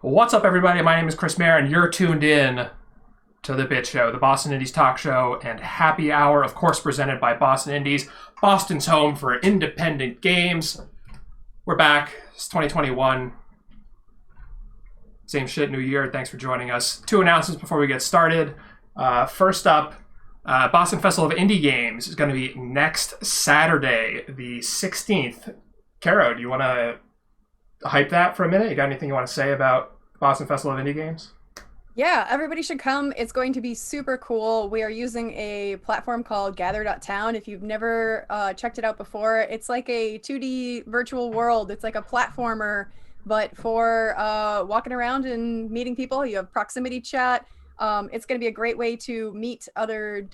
What's up, everybody? My name is Chris Mayer, and you're tuned in to The Bit Show, the Boston Indies talk show and happy hour, of course, presented by Boston Indies, Boston's home for independent games. We're back. It's 2021. Same shit, new year. Thanks for joining us. Two announcements before we get started. First up, Boston Festival of Indie Games is going to be next Saturday, the 16th. Caro, do you want to hype that for a minute? You got anything you want to say about Boston Festival of Indie Games? Yeah, everybody should come. It's going to be super cool. We are using a platform called Gather.town. If you've never checked it out before, it's like a 2D virtual world. It's like a platformer, but for walking around and meeting people. You have proximity chat. It's going to be a great way to meet other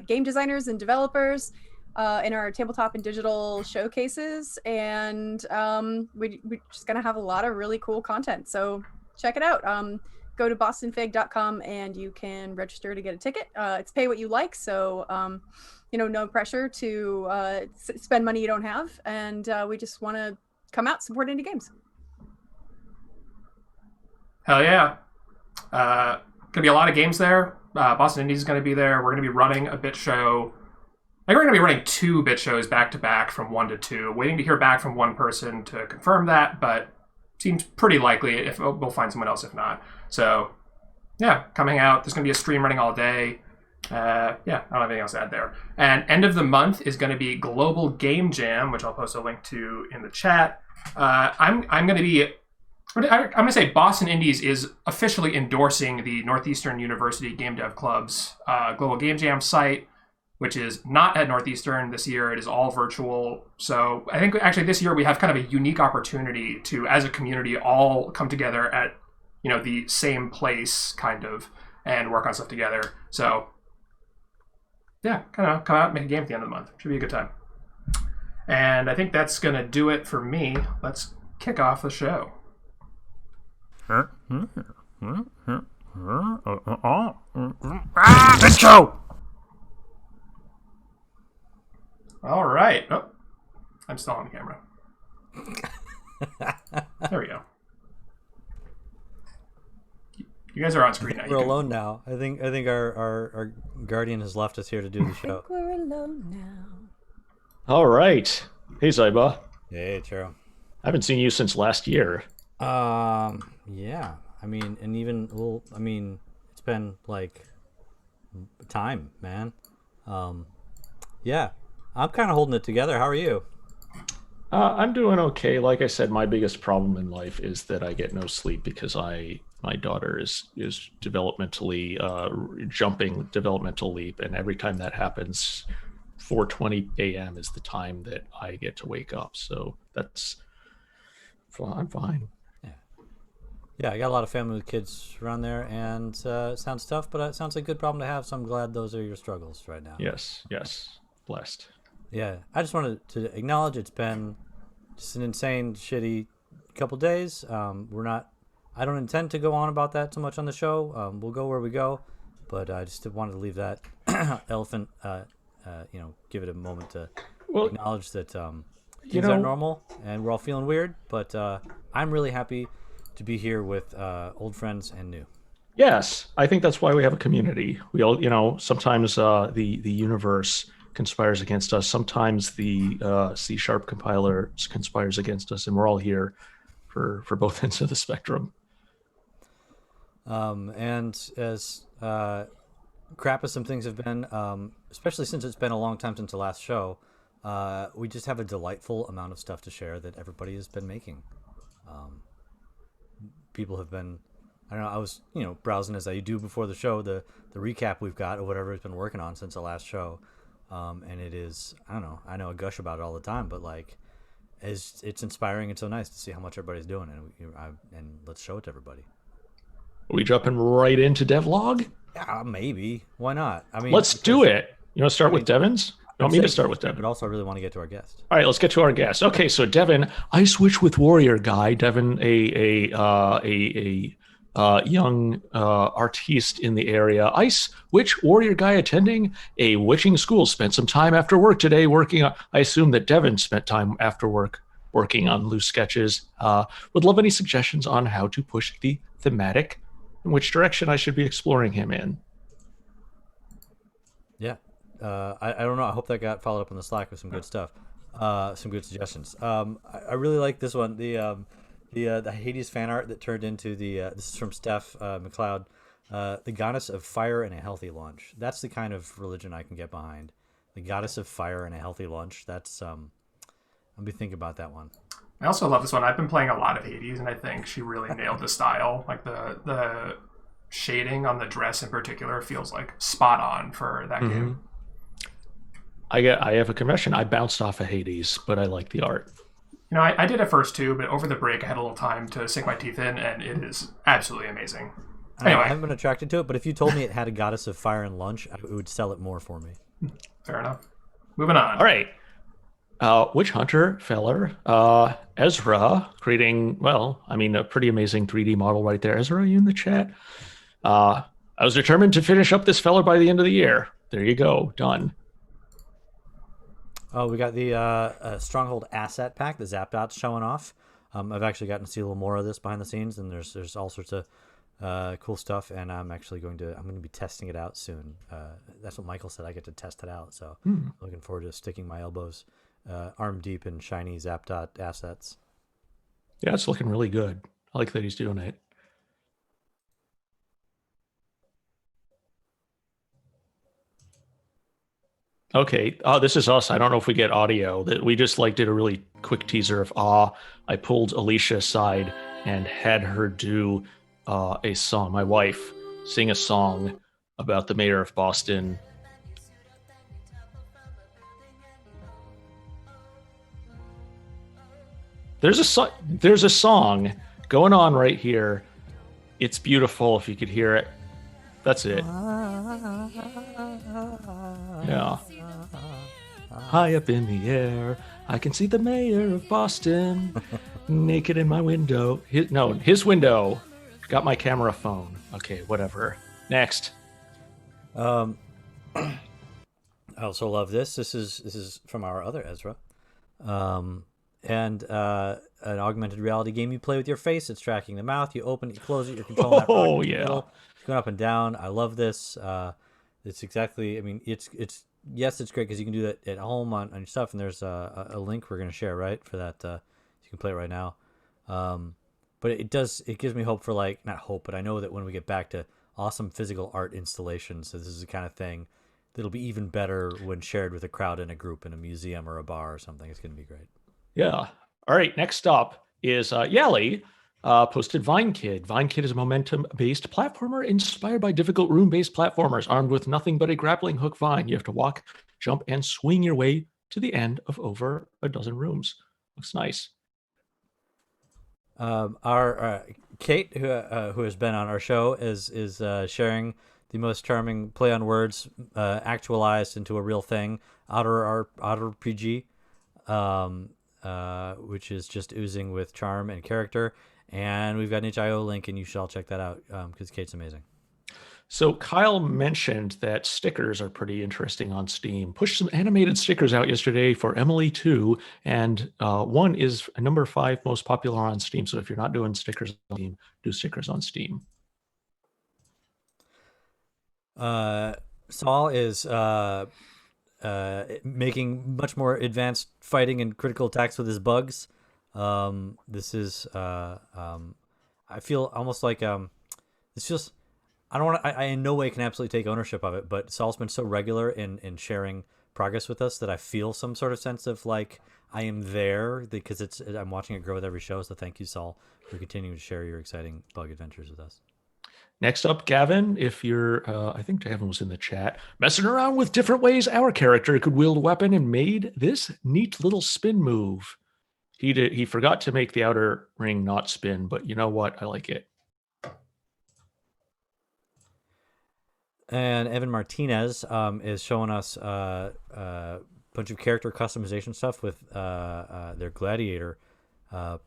game designers and developers in our tabletop and digital showcases. And we're just going to have a lot of really cool content. So check it out. Go to bostonfig.com and you can register to get a ticket. It's pay what you like. So, no pressure to spend money you don't have. And we just want to come out, support indie games. Hell yeah. Going to be a lot of games there. Boston Indies is going to be there. We're going to be running a bit show. I think we're going to be running 2 bit shows back to back from 1 to 2. Waiting to hear back from one person to confirm that, but seems pretty likely. If we'll find someone else if not. So, yeah, coming out. There's going to be a stream running all day. I don't have anything else to add there. And end of the month is going to be Global Game Jam, which I'll post a link to in the chat. I'm going to say Boston Indies is officially endorsing the Northeastern University Game Dev Club's Global Game Jam site, which is not at Northeastern this year. It is all virtual. So I think actually this year we have kind of a unique opportunity to, as a community, all come together at the same place, kind of, and work on stuff together. So yeah, kind of come out and make a game at the end of the month. Should be a good time. And I think that's going to do it for me. Let's kick off the show. Let's go! All right. Oh, I'm still on camera. There we go. You guys are on screen now. We're alone now. I think our guardian has left us here to do the show. We're alone now. All right. Hey, Ziba. Hey, Charo. I haven't seen you since last year. Yeah. I mean, and even it's been like time, man. Yeah. I'm kind of holding it together. How are you? I'm doing okay. Like I said, my biggest problem in life is that I get no sleep because my daughter is developmentally jumping developmental leap, and every time that happens, 4:20 a.m. is the time that I get to wake up. So I'm fine. Yeah, I got a lot of family with kids around there, and it sounds tough, but it sounds like a good problem to have. So I'm glad those are your struggles right now. Yes, blessed. Yeah, I just wanted to acknowledge it's been just an insane, shitty couple days. I don't intend to go on about that so much on the show. We'll go where we go, but I just wanted to leave that elephant, give it a moment to acknowledge that things aren't normal and we're all feeling weird. But I'm really happy to be here with old friends and new. Yes, I think that's why we have a community. We all, sometimes the universe conspires against us. Sometimes the C# compiler conspires against us, and we're all here for both ends of the spectrum. And as crap as some things have been, especially since it's been a long time since the last show, we just have a delightful amount of stuff to share that everybody has been making. People have been, I don't know, I was, browsing as I do before the show, the recap we've got of whatever has been working on since the last show. And it is, I don't know, I know I gush about it all the time, but it's inspiring and so nice to see how much everybody's doing, and let's show it to everybody. Are we jumping right into devlog? Yeah, maybe. Why not? I mean, let's do it. You want to start with Devin's? You want me to start with Devin? But also, I really want to get to our guest. All right, let's get to our guest. Okay, so Devin, Ice Witch with Warrior guy. Devin, a young artiste in the area. Ice Witch Warrior guy attending a witching school. Spent some time after work today working on. I assume that Devin spent time after work working on loose sketches. Would love any suggestions on how to push the thematic, in which direction I should be exploring him in. Yeah. I don't know. I hope that got followed up on the Slack with some good stuff, some good suggestions. I really like this one. The Hades fan art that turned into this is from Steph McLeod, the goddess of fire and a healthy lunch. That's the kind of religion I can get behind. The goddess of fire and a healthy lunch. That's I'll be thinking about that one. I also love this one. I've been playing a lot of Hades, and I think she really nailed the style. Like the shading on the dress in particular feels like spot on for that game. I have a confession. I bounced off of Hades, but I like the art. You know, I did it first too, but over the break I had a little time to sink my teeth in, and it is absolutely amazing. Anyway, I haven't been attracted to it, but if you told me it had a goddess of fire and lunch, it would sell it more for me. Fair enough. Moving on. All right. Witch Hunter Feller, Ezra, creating, a pretty amazing 3D model right there. Ezra, are you in the chat? I was determined to finish up this feller by the end of the year. There you go. Done. Oh, we got the Stronghold asset pack, the Zap Dots showing off. I've actually gotten to see a little more of this behind the scenes, and there's all sorts of cool stuff, and I'm going to be testing it out soon. That's what Michael said. I get to test it out, so looking forward to sticking my elbows arm deep in shiny Zap Dot assets. Yeah, it's looking really good. I like that he's doing it. Okay. This is us. I don't know if we get audio. That we just did a really quick teaser of I pulled Alicia aside and had her do a song. My wife sing a song about the mayor of Boston. There's a song going on right here. It's beautiful if you could hear it. That's it. Yeah. High up in the air, I can see the mayor of Boston naked in my window. His window. Got my camera phone. Okay, whatever. Next. I also love this. This is from our other Ezra. And an augmented reality game you play with your face. It's tracking the mouth. You open it, you close it, you're controlling that rock in the middle. It's going up and down. I love this. It's exactly, it's great because you can do that at home on your stuff, and there's a link we're going to share, right, for that. You can play it right now. But it gives me hope for, not hope, but I know that when we get back to awesome physical art installations, so this is the kind of thing that'll be even better when shared with a crowd in a group in a museum or a bar or something. It's going to be great. Yeah. All right. Next up is Yali posted Vine Kid. Vine Kid is a momentum-based platformer inspired by difficult room-based platformers armed with nothing but a grappling hook vine. You have to walk, jump, and swing your way to the end of over a dozen rooms. Looks nice. Our Kate, who has been on our show, is sharing the most charming play on words actualized into a real thing. Otter PG. Which is just oozing with charm and character. And we've got an itch.io link, and you should all check that out because Kate's amazing. So Kyle mentioned that stickers are pretty interesting on Steam. Pushed some animated stickers out yesterday for Emily 2, and one is number 5 most popular on Steam. So if you're not doing stickers on Steam, do stickers on Steam. Saul is making much more advanced fighting and critical attacks with his bugs. This is I feel almost like it's just I don't want to. I in no way can absolutely take ownership of it, but Saul's been so regular in sharing progress with us that I feel some sort of sense of I am there because I'm watching it grow with every show. So thank you, Saul, for continuing to share your exciting bug adventures with us. Next up, Gavin, if you're, I think Gavin was in the chat, messing around with different ways our character could wield a weapon and made this neat little spin move. He forgot to make the outer ring not spin, but you know what? I like it. And Evan Martinez is showing us a bunch of character customization stuff with their Gladiator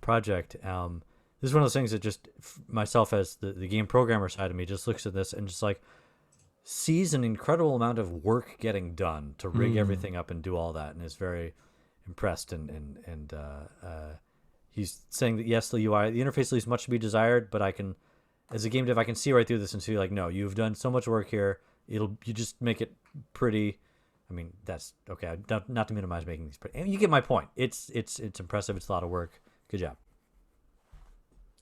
project. This is one of those things that just myself as the game programmer side of me just looks at this and just sees an incredible amount of work getting done to rig everything up and do all that, and it's very impressed, and he's saying that yes, the interface leaves much to be desired, but I can, as a game dev, I can see right through this and see like, no, you've done so much work here. You just make it pretty. I mean, that's okay. Not to minimize making these pretty. You get my point. It's impressive. It's a lot of work. Good job.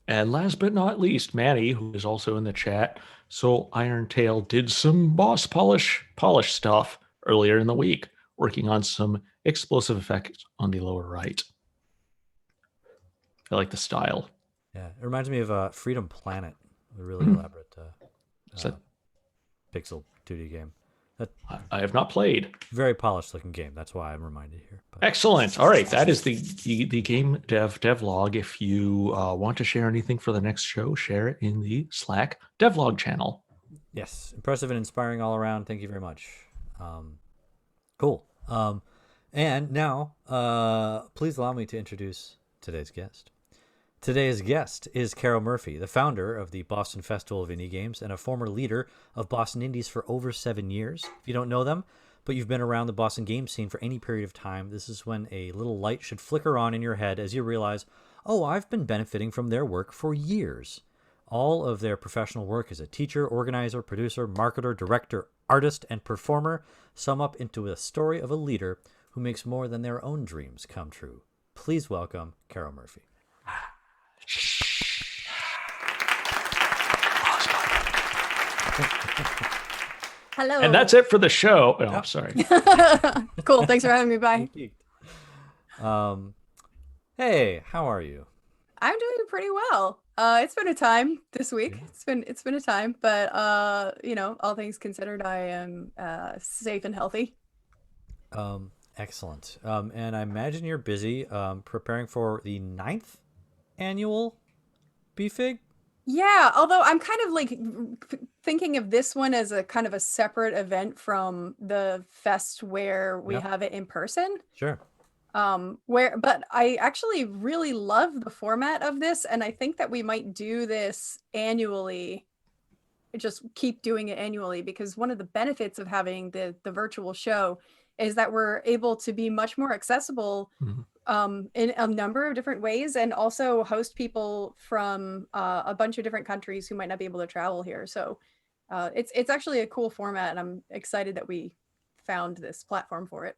And last but not least, Manny, who is also in the chat. So Iron Tail did some boss polish stuff earlier in the week, working on some explosive effects on the lower right. I like the style. Yeah, it reminds me of Freedom Planet, a really elaborate pixel 2D game. I have not played. Very polished looking game. That's why I'm reminded here. But. Excellent. All right, that is the game devlog. If you want to share anything for the next show, share it in the Slack devlog channel. Yes, impressive and inspiring all around. Thank you very much. Cool. And now, please allow me to introduce today's guest. Today's guest is Caro Murphy, the founder of the Boston Festival of Indie Games and a former leader of Boston Indies for over 7 years. If you don't know them, but you've been around the Boston game scene for any period of time, this is when a little light should flicker on in your head as you realize, oh, I've been benefiting from their work for years. All of their professional work as a teacher, organizer, producer, marketer, director, artist, and performer sum up into a story of a leader who makes more than their own dreams come true. Please welcome Caro Murphy. Hello. And that's it for the show. Oh, I'm sorry. Cool. Thanks for having me. Bye. Hey, how are you? I'm doing pretty well. It's been a time this week. It's been a time, but all things considered, I am safe and healthy. Excellent. And I imagine you're busy preparing for the 9th annual BFIG. Yeah, although I'm kind of like thinking of this one as a kind of a separate event from the fest where we have it in person. Sure. But I actually really love the format of this, and I think that we might do this annually. Just keep doing it annually, because one of the benefits of having the virtual show is that we're able to be much more accessible in a number of different ways, and also host people from a bunch of different countries who might not be able to travel here. So it's actually a cool format, and I'm excited that we found this platform for it.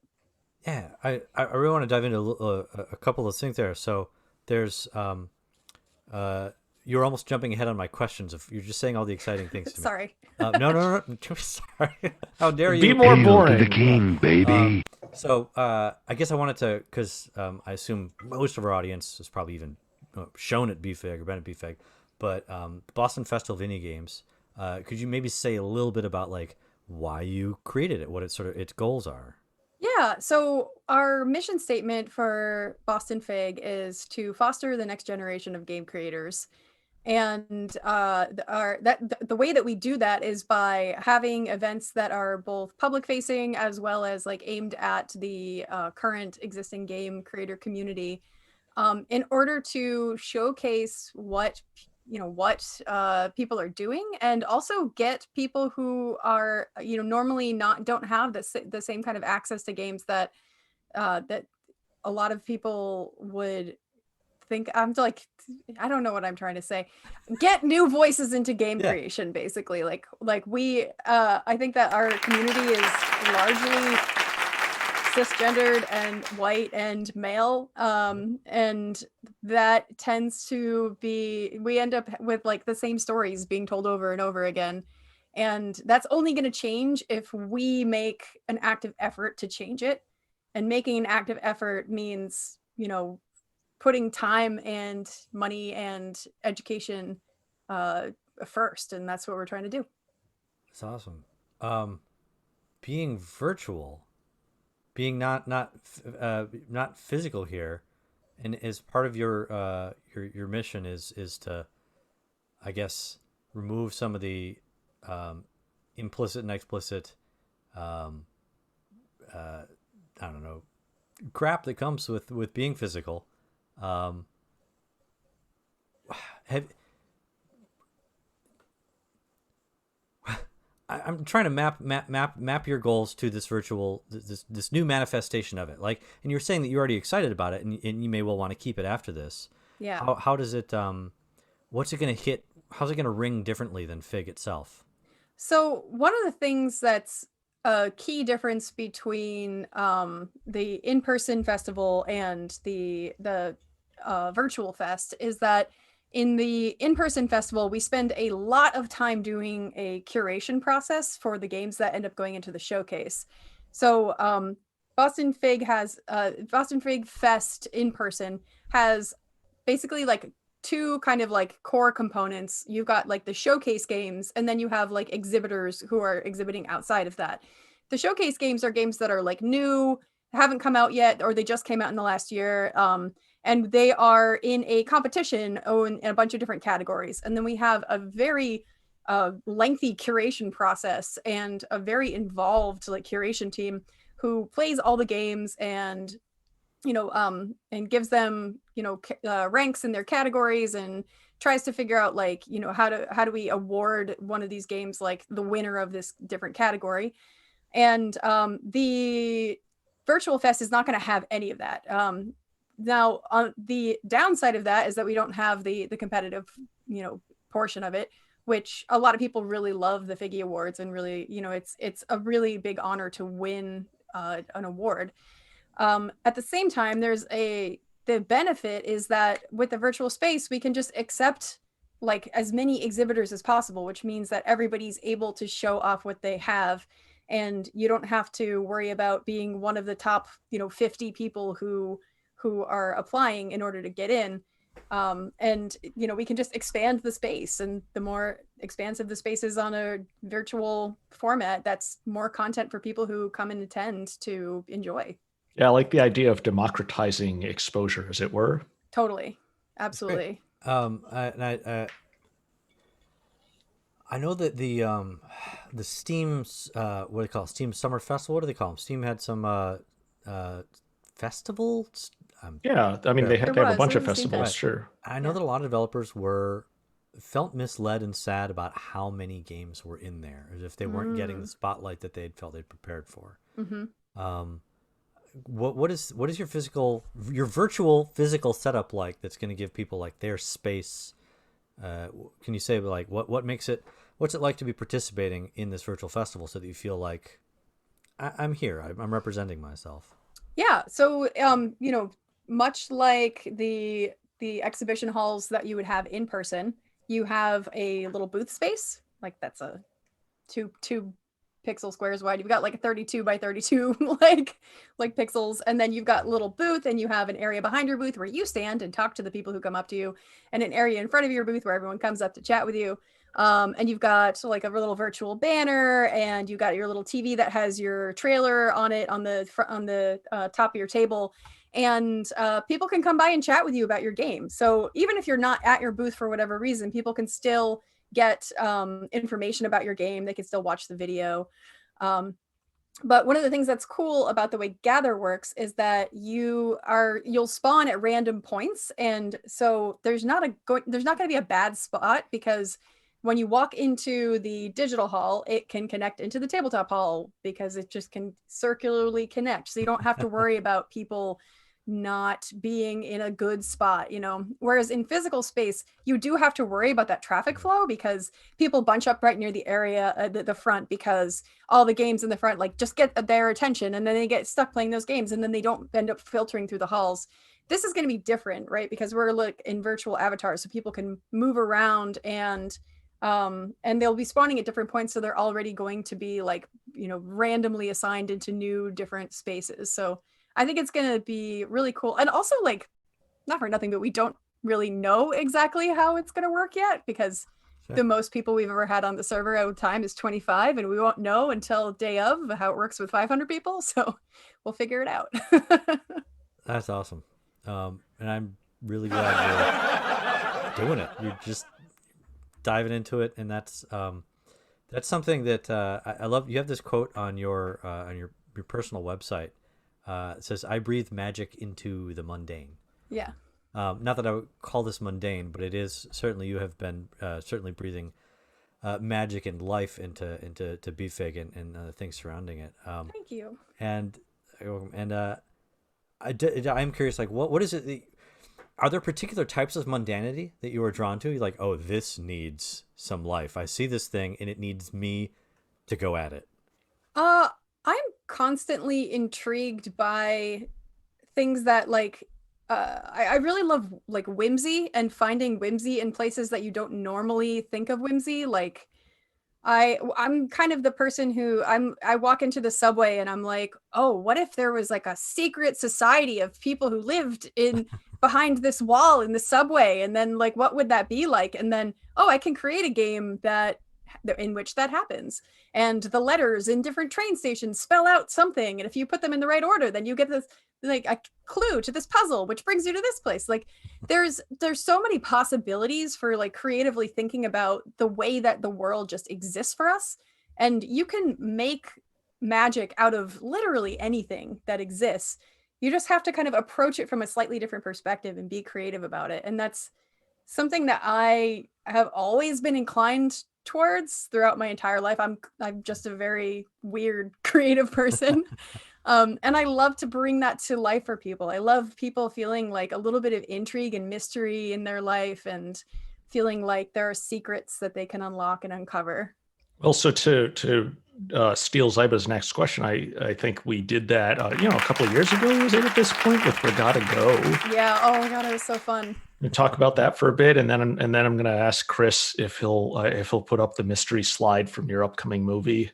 Yeah, I really want to dive into a couple of things there. So there's you're almost jumping ahead on my questions. If you're just saying all the exciting things to me. Sorry. No. Sorry. How dare you? Be more boring. To the king, baby. So I guess I wanted to, because I assume most of our audience has probably even shown at BFIG or been at BFIG, but Boston Festival of Indie Games. Could you maybe say a little bit about like why you created it, what its goals are? Yeah, so our mission statement for Boston FIG is to foster the next generation of game creators. And the way that we do that is by having events that are both public facing as well as like aimed at the current existing game creator community, in order to showcase what people are doing, and also get people who are normally don't have the same kind of access to games that that a lot of people would think. I don't know what I'm trying to say. Get new voices into game creation, basically. Like we I think that our community is largely cisgendered and white and male, and that tends to be, we end up with like the same stories being told over and over again, and that's only going to change if we make an active effort to change it. And making an active effort means putting time and money and education first, and that's what we're trying to do. That's awesome. Being virtual, being not physical here, and as part of your mission is to, I guess, remove some of the implicit and explicit I don't know, crap that comes with being physical. I'm trying to map your goals to this virtual this new manifestation of it. Like, and you're saying that you're already excited about it, and you may well want to keep it after this. Yeah. How does it what's it going to hit? How's it going to ring differently than FIG itself? So one of the things that's a key difference between the in-person festival and the virtual fest is that in the in-person festival, we spend a lot of time doing a curation process for the games that end up going into the showcase. So Boston Fig Fest in person has basically like two kind of like core components. You've got like the showcase games, and then you have like exhibitors who are exhibiting outside of that. The showcase games are games that are like new, haven't come out yet, or they just came out in the last year. And they are in a competition in a bunch of different categories. And then we have a very lengthy curation process and a very involved like curation team who plays all the games and and gives them ranks in their categories and tries to figure out like how do we award one of these games like the winner of this different category. And the virtual fest is not going to have any of that. Now, on the downside of that is that we don't have the competitive, portion of it, which a lot of people really love the Figgy Awards and really, it's a really big honor to win an award. At the same time, the benefit is that with the virtual space, we can just accept like as many exhibitors as possible, which means that everybody's able to show off what they have. And you don't have to worry about being one of the top, 50 people who are applying in order to get in. And we can just expand the space, and the more expansive the space is on a virtual format, that's more content for people who come and attend to enjoy. Yeah, I like the idea of democratizing exposure, as it were. Totally. Absolutely. I know that the Steam's what do they call it? Steam Summer Festival? What do they call them? Steam had some festivals. Yeah, I mean they have a bunch of festivals, sure. I know that a lot of developers felt misled and sad about how many games were in there, as if they weren't getting the spotlight that they felt they'd prepared for. Mm-hmm. What is your virtual physical setup like that's going to give people like their space? Can you say like what's it like to be participating in this virtual festival so that you feel like I'm here, I'm representing myself? Yeah. So, much like the exhibition halls that you would have in person, you have a little booth space. Like that's a two pixel squares wide. You've got like a 32 by 32 like pixels, and then you've got a little booth, and you have an area behind your booth where you stand and talk to the people who come up to you, and an area in front of your booth where everyone comes up to chat with you. And you've got like a little virtual banner, and you've got your little TV that has your trailer on it on the top of your table, and people can come by and chat with you about your game. So even if you're not at your booth for whatever reason, people can still get information about your game. They can still watch the video. But one of the things that's cool about the way Gather works is that you'll spawn at random points, and so there's not going to be a bad spot, because when you walk into the digital hall, it can connect into the tabletop hall because it just can circularly connect. So you don't have to worry about people not being in a good spot, whereas in physical space, you do have to worry about that traffic flow, because people bunch up right near the area, the front, because all the games in the front, like, just get their attention, and then they get stuck playing those games, and then they don't end up filtering through the halls. This is going to be different, right? Because we're like in virtual avatars, so people can move around, and they'll be spawning at different points. So they're already going to be like, randomly assigned into new different spaces. So I think it's going to be really cool. And also, like, not for nothing, but we don't really know exactly how it's going to work yet, because the most people we've ever had on the server at a time is 25, and we won't know until day of how it works with 500 people. So we'll figure it out. That's awesome. And I'm really glad you're doing it. You're just diving into it, and that's something that I love. You have this quote on your personal website. It says, "I breathe magic into the mundane." Yeah. Not that I would call this mundane, but it is certainly, you have been certainly breathing magic and life into BFIG and the things surrounding it. Thank you. And I'm curious, like, what is it? Are there particular types of mundanity that you are drawn to? You're like, oh, this needs some life. I see this thing and it needs me to go at it. I'm constantly intrigued by things that like I really love like whimsy and finding whimsy in places that you don't normally think of whimsy. Like I'm kind of the person who I walk into the subway and I'm like, oh, what if there was like a secret society of people who lived in behind this wall in the subway, and then like what would that be like? And then I can create a game in which that happens, and the letters in different train stations spell out something, and if you put them in the right order, then you get this like a clue to this puzzle which brings you to this place. Like there's so many possibilities for like creatively thinking about the way that the world just exists for us, and you can make magic out of literally anything that exists. You just have to kind of approach it from a slightly different perspective and be creative about it, and that's something that I have always been inclined towards throughout my entire life. I'm just a very weird creative person. And I love to bring that to life for people. I love people feeling like a little bit of intrigue and mystery in their life, and feeling like there are secrets that they can unlock and uncover. Well, so to steal Ziba's next question, I think we did that a couple of years ago, was it, at this point, with Regatta Go? Yeah. Oh my god, it was so fun. We'll talk about that for a bit, and then I'm going to ask Chris if he'll put up the mystery slide from your upcoming movie.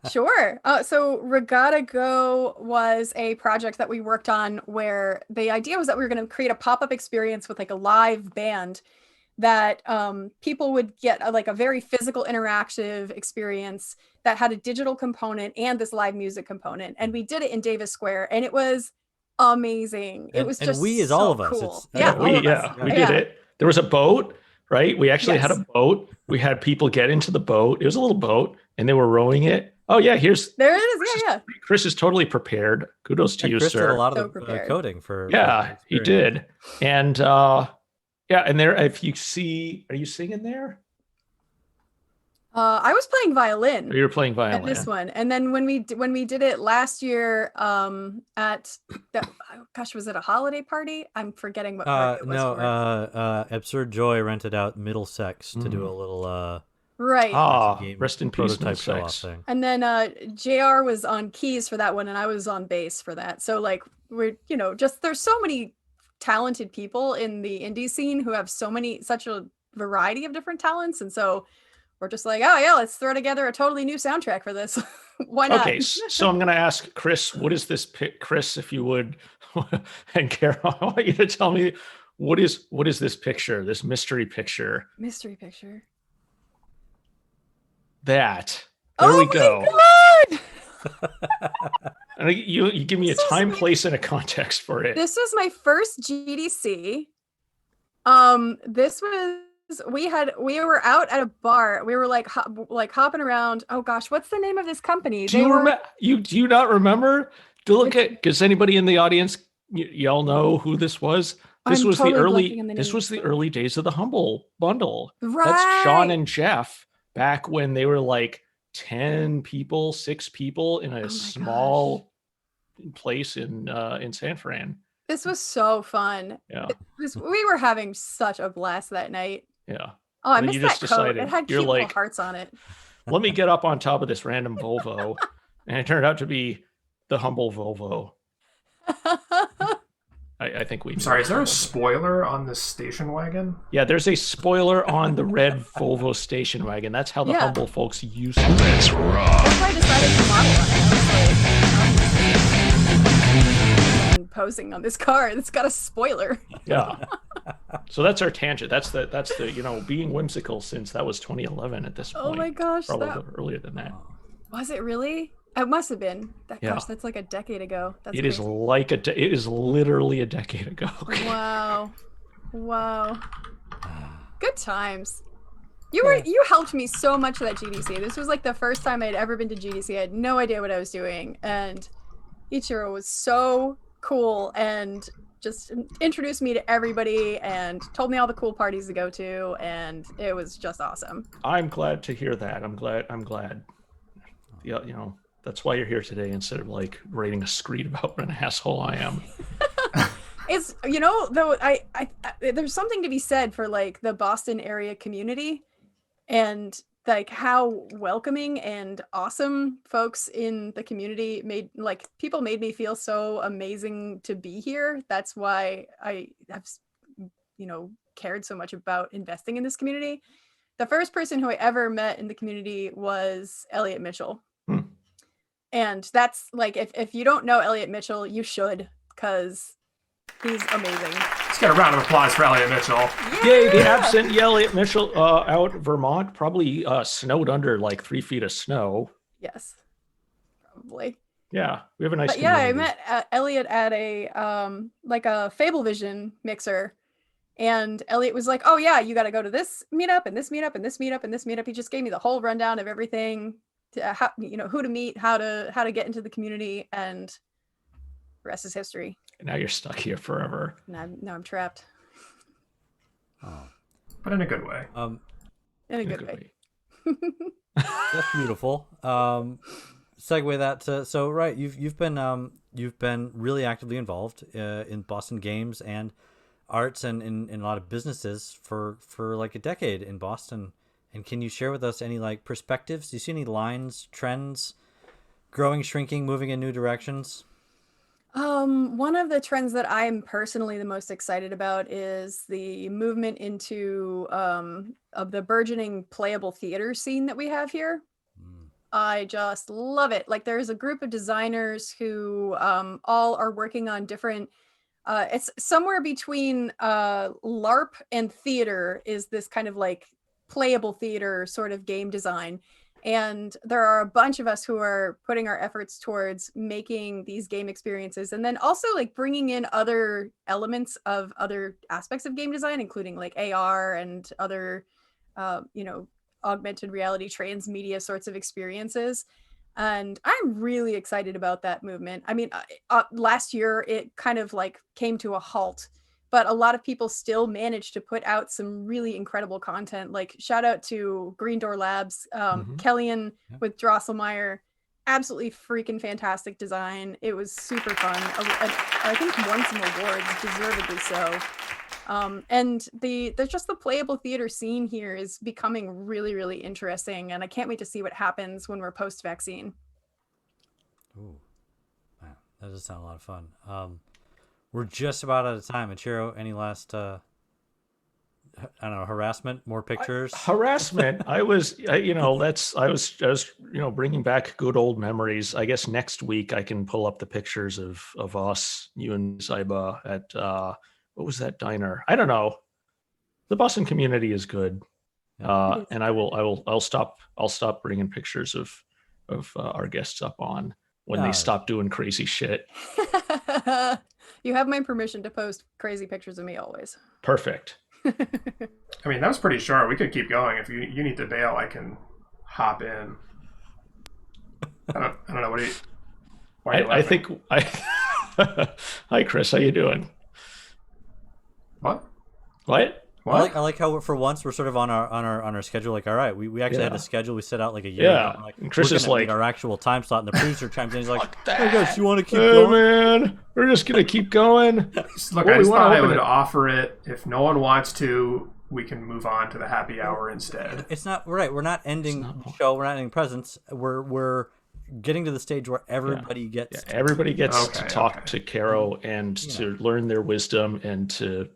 Sure. So Regatta Go was a project that we worked on where the idea was that we were going to create a pop-up experience with like a live band that people would get a very physical interactive experience that had a digital component and this live music component. And we did it in Davis Square, and it was amazing. It was just we is so all of us. cool. We did it. There was a boat, right? We actually had a boat. We had people get into the boat. It was a little boat, and they were rowing it. Oh yeah, there it is. Yeah. Chris is totally prepared. Kudos to you, Chris sir. Did a lot of the coding for. Yeah, he did. And and there, if you see, are you singing there? I was playing violin. You were playing violin at this one, and then when we did it last year, at was it a holiday party? I'm forgetting what party it was. No, Absurd Joy rented out Middlesex to do a little right. Rest in peace, Middlesex. Thing. And then JR was on keys for that one, and I was on bass for that. So like we're just there's so many talented people in the indie scene who have such a variety of different talents, and so we're just like, oh yeah, let's throw together a totally new soundtrack for this. Why not? Okay, so I'm going to ask Chris, what is this Chris, if you would, and Caro, I want you to tell me what is this picture, this mystery picture? Mystery picture. That. There we go. God! And you give me a time, place, and a context for it. This was my first GDC. This was. We were out at a bar. We were like hopping around. Oh gosh, what's the name of this company? Do you not remember? Does anybody in the audience y'all know who this was? This was the early days of the Humble Bundle. Right. That's Sean and Jeff back when they were like 10 people, 6 people in a small place in San Fran. This was so fun. Yeah. We were having such a blast that night. Yeah. Oh, I missed that coat. It had cute little hearts on it. Let me get up on top of this random Volvo. And it turned out to be the Humble Volvo. I think we... Sorry, is there a spoiler on the station wagon? Yeah, there's a spoiler on the red Volvo station wagon. That's how the Humble folks used to. That's wrong. That's why I decided to model it. I'm posing on this car. It's got a spoiler. Yeah. So that's our tangent. That's the being whimsical since that was 2011 at this point. Oh my gosh. Probably earlier than that. Was it really? It must have been. Gosh, that's like a decade ago. That's it crazy. It is literally a decade ago. Wow. Good times. You helped me so much at that GDC. This was like the first time I'd ever been to GDC. I had no idea what I was doing, and Ichiro was so cool and just introduced me to everybody and told me all the cool parties to go to, and it was just awesome. I'm glad to hear that. I'm glad. Yeah, that's why you're here today instead of like writing a screed about what an asshole I am. It's though I there's something to be said for like the Boston area community and like how welcoming and awesome folks in the community made me feel so amazing to be here. That's why I have cared so much about investing in this community. The first person who I ever met in the community was Elliot Mitchell. And that's like, if you don't know Elliot Mitchell, you should, because he's amazing. Let's get a round of applause for Elliot Mitchell. Yeah! Yay, the absent Elliot Mitchell out Vermont, probably snowed under like 3 feet of snow. Yes, probably. Yeah, we have a nice But yeah, I community. met Elliot at a Fablevision mixer, and Elliot was like, "Oh yeah, you got to go to this meetup and this meetup and this meetup and this meetup." He just gave me the whole rundown of everything, how, who to meet, how to get into the community, and the rest is history. And now you're stuck here forever. Now I'm trapped. Oh. But in a good way. In a good way. That's beautiful. Segue that to, so right, you've been really actively involved in Boston games and arts and in a lot of businesses for like a decade in Boston. And can you share with us any like perspectives? Do you see any lines, trends, growing, shrinking, moving in new directions? One of the trends that I'm personally the most excited about is the movement into of the burgeoning playable theater scene that we have here. I just love it. Like, there's a group of designers who all are working on different it's somewhere between LARP and theater is this kind of like playable theater sort of game design. And there are a bunch of us who are putting our efforts towards making these game experiences, and then also like bringing in other elements of other aspects of game design, including like AR and other, augmented reality, transmedia sorts of experiences. And I'm really excited about that movement. I mean, last year it kind of like came to a halt, but a lot of people still managed to put out some really incredible content. Like, shout out to Green Door Labs, Kellyan with Drosselmeyer, absolutely freaking fantastic design. It was super fun. I think won some awards, deservedly so. And there's just the playable theater scene here is becoming really, really interesting, and I can't wait to see what happens when we're post-vaccine. Ooh, man, that does sound a lot of fun. We're just about out of time. Ichiro, any last, harassment, more pictures? Harassment. I was bringing back good old memories. I guess next week I can pull up the pictures of us, you and Ziba at, what was that diner? I don't know. The Boston community is good. And I'll stop bringing pictures of our guests up on when they stop doing crazy shit. You have my permission to post crazy pictures of me always. Perfect. I mean, that was pretty short. We could keep going. If you need to bail, I can hop in. I don't know. Why are you laughing? Hi, Chris. How you doing? What? I like how for once we're sort of on our schedule. Like, all right, we actually had a schedule we set out like a year ago. Like, and Chris is like our actual time slot, and the producer chimes in. He's like, "Oh gosh, you want to keep going, man? We're just gonna keep going." Look, I just thought I would offer it. If no one wants to, we can move on to the happy hour instead. It's not right. We're not ending the show. We're not ending presents. We're getting to the stage where everybody gets to talk to Caro and to learn their wisdom and to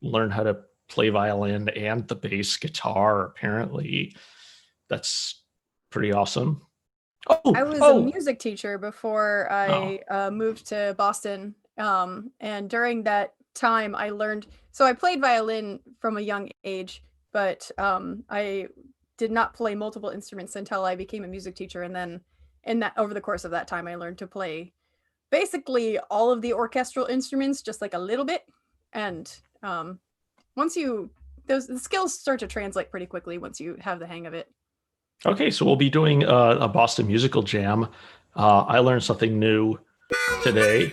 learn how to play violin and the bass guitar. Apparently, that's pretty awesome. I was a music teacher before I moved to Boston, and during that time I learned. So I played violin from a young age, but I did not play multiple instruments until I became a music teacher, and then over the course of that time I learned to play basically all of the orchestral instruments, just like a little bit. And once the skills start to translate pretty quickly once you have the hang of it. Okay, so we'll be doing a Boston musical jam. I learned something new today.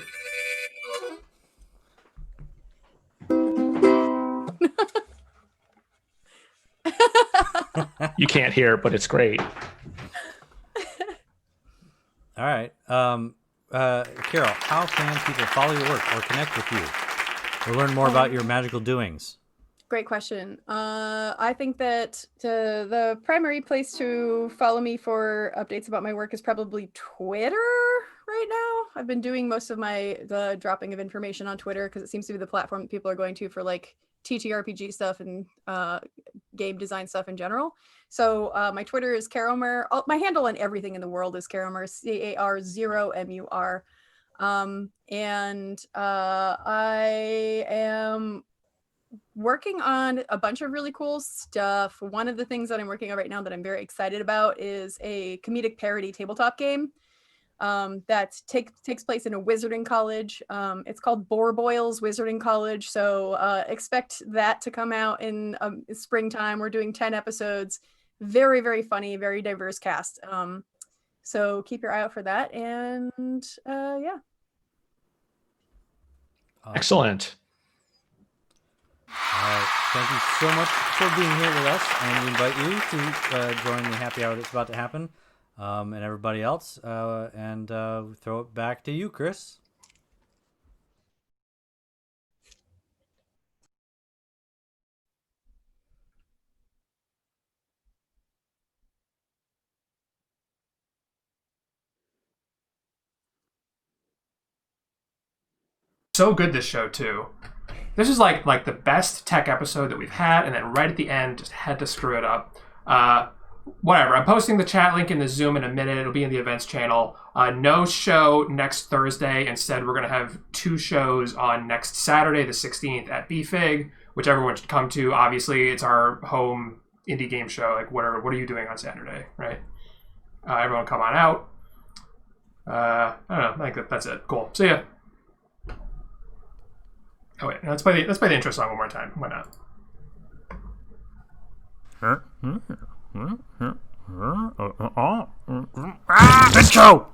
You can't hear it, but it's great. All right. Carol, how can people follow your work or connect with you or learn more about your magical doings? Great question. I think that the primary place to follow me for updates about my work is probably Twitter right now. I've been doing most of the dropping of information on Twitter because it seems to be the platform that people are going to for like TTRPG stuff and game design stuff in general. So my Twitter is Caro Mur. My handle on everything in the world is Caro Mur, CAR0MUR. I am working on a bunch of really cool stuff. One of the things that I'm working on right now that I'm very excited about is a comedic parody tabletop game that takes place in a wizarding college. It's called Boil's Wizarding College. So expect that to come out in springtime. We're doing 10 episodes. Very, very funny, very diverse cast. So keep your eye out for that. And yeah. Excellent. All right. Thank you so much for being here with us, and we invite you to join the happy hour that's about to happen, and everybody else, and throw it back to you, Chris. So good, this show too. This is like the best tech episode that we've had, and then right at the end, just had to screw it up. Whatever. I'm posting the chat link in the Zoom in a minute. It'll be in the events channel. No show next Thursday. Instead, we're going to have 2 shows on next Saturday, the 16th, at BFIG, which everyone should come to. Obviously, it's our home indie game show. Like, what are you doing on Saturday, right? Everyone come on out. I don't know. I think that's it. Cool. See ya. Oh wait, let's play the intro song one more time. Why not? Let's go.